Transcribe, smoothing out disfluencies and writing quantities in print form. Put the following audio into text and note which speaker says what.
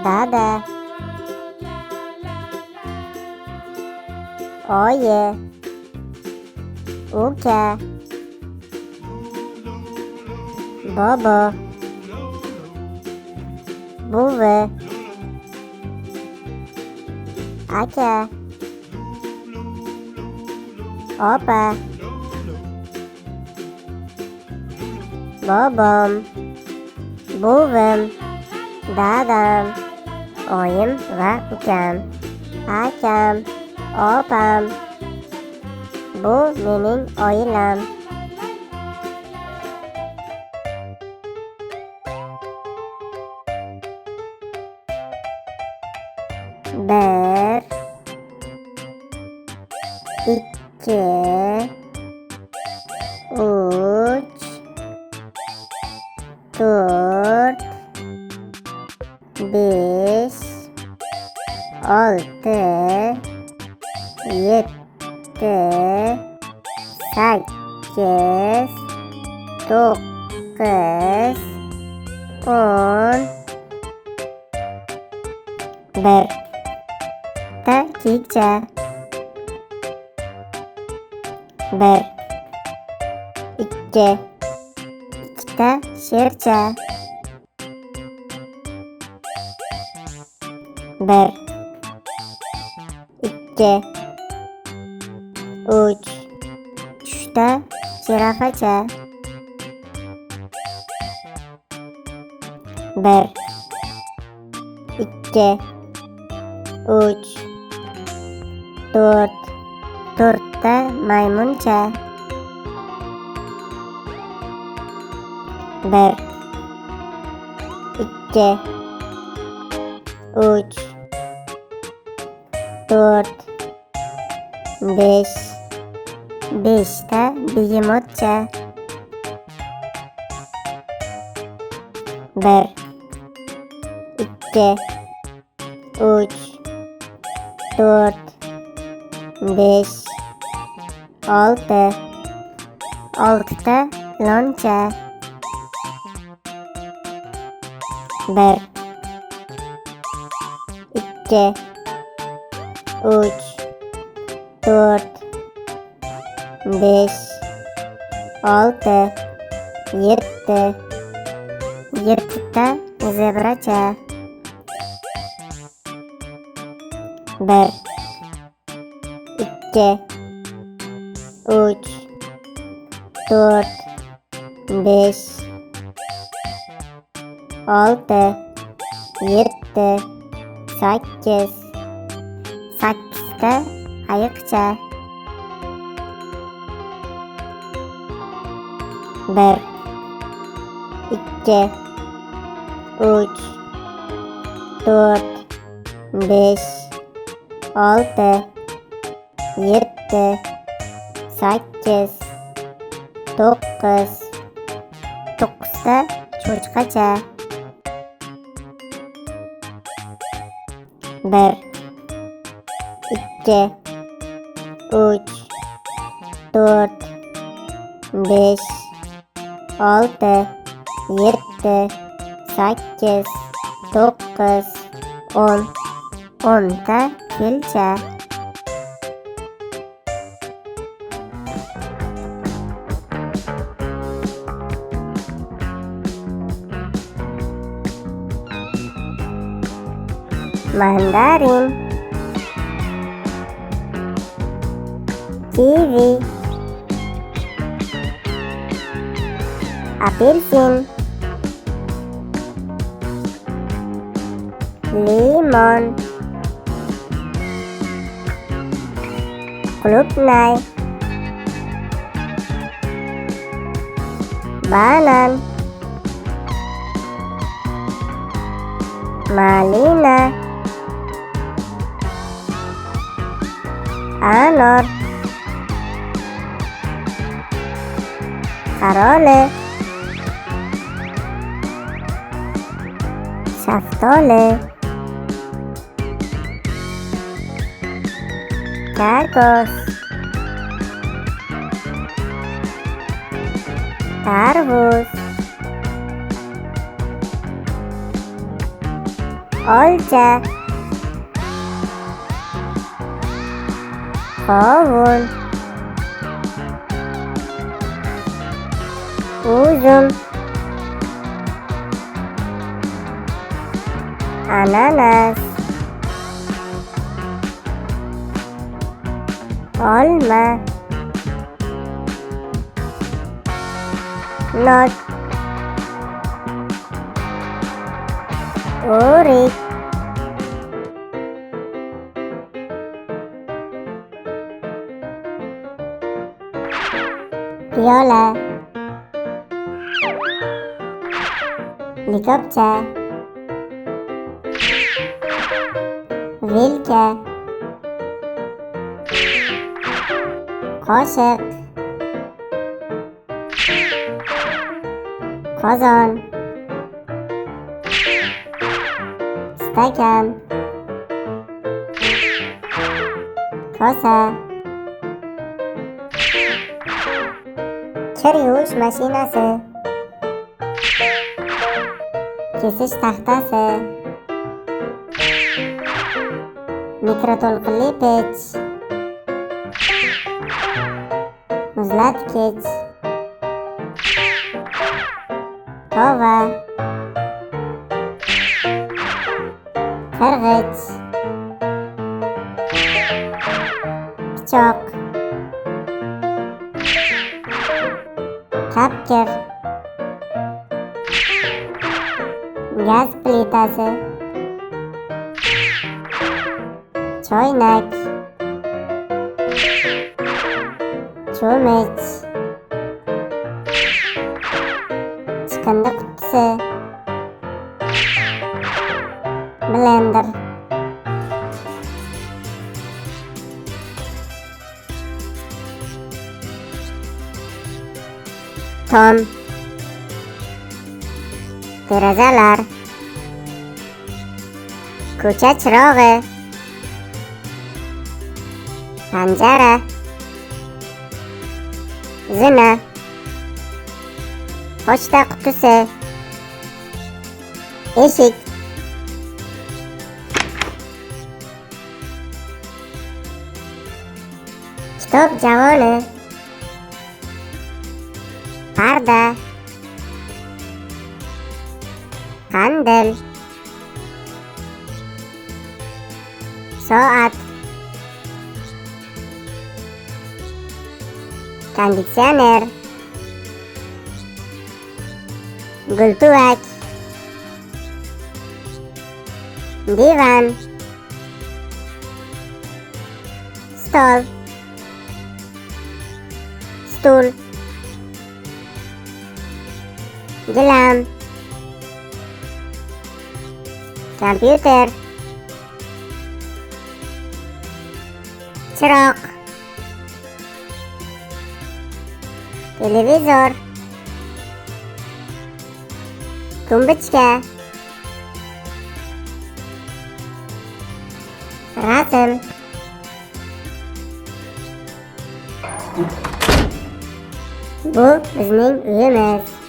Speaker 1: dada, oyi, uka, bobo, buvi, aka, opa, bobom, buvim, dadam, oyim va ukam, akam, opam. Bu mening oilam. Bir, ikki, uch, to'rt, besh, olti, yetti, sakkiz, to'qqiz, o'n. Bir ta kekcha, bir, ikki, ikkita shercha, bir, ikki, uch, uchta jirafacha, bir, ikki, uch, to'rt, to'rtta maymuncha, bir, ikki, uch, to'rt, besh, beshta begemotcha, bir, ikki, uch, to'rt, besh, olti, oltita loncha, bir, ikki, uch, to'rt, besh, olti, yetti, yettita zebracha, bir, ikki, uch, to'rt, besh, olti, yetti, sakkiz, sakkizta ayiqcha, bir, ikki, uch, to'rt, besh, olti, yetti, sakkiz, to'qqiz, to'qqizta cho'chqacha, bir, ikki, uch, to'rt, besh, olti, yetti, sakkiz, to'qqiz, o'n, o'nta filcha, mandarin, kiwi, apelsin, limon, klubnai, banan, malina, anor, karole, shaftoli, kakos, tarvuz, olcha, qovun, uzum, ananas, olma, not, o'rik, piyola, likopcha, vilka, qoshiq, qozon, stakan, kosa, kir yuvish mashinasi, kesish taxtasi, mikroto'lqinli pech, muzlatgich, TOVA, qirg'ich, pichoq, kapkir, gaz plitasi, choynak, cho'mich, chiqindi qutisi, blender, tom, derazalar, ko'cha chirog'i, panjara, zina, pochta qutisi, eshik, kitob javoni, parda, qandil, soat, konditsioner, gultuvak, divan, stol, stul, gilam, kompyuter, chiroq, televizor, tumbichka, rasm, bu bizning uyimiz.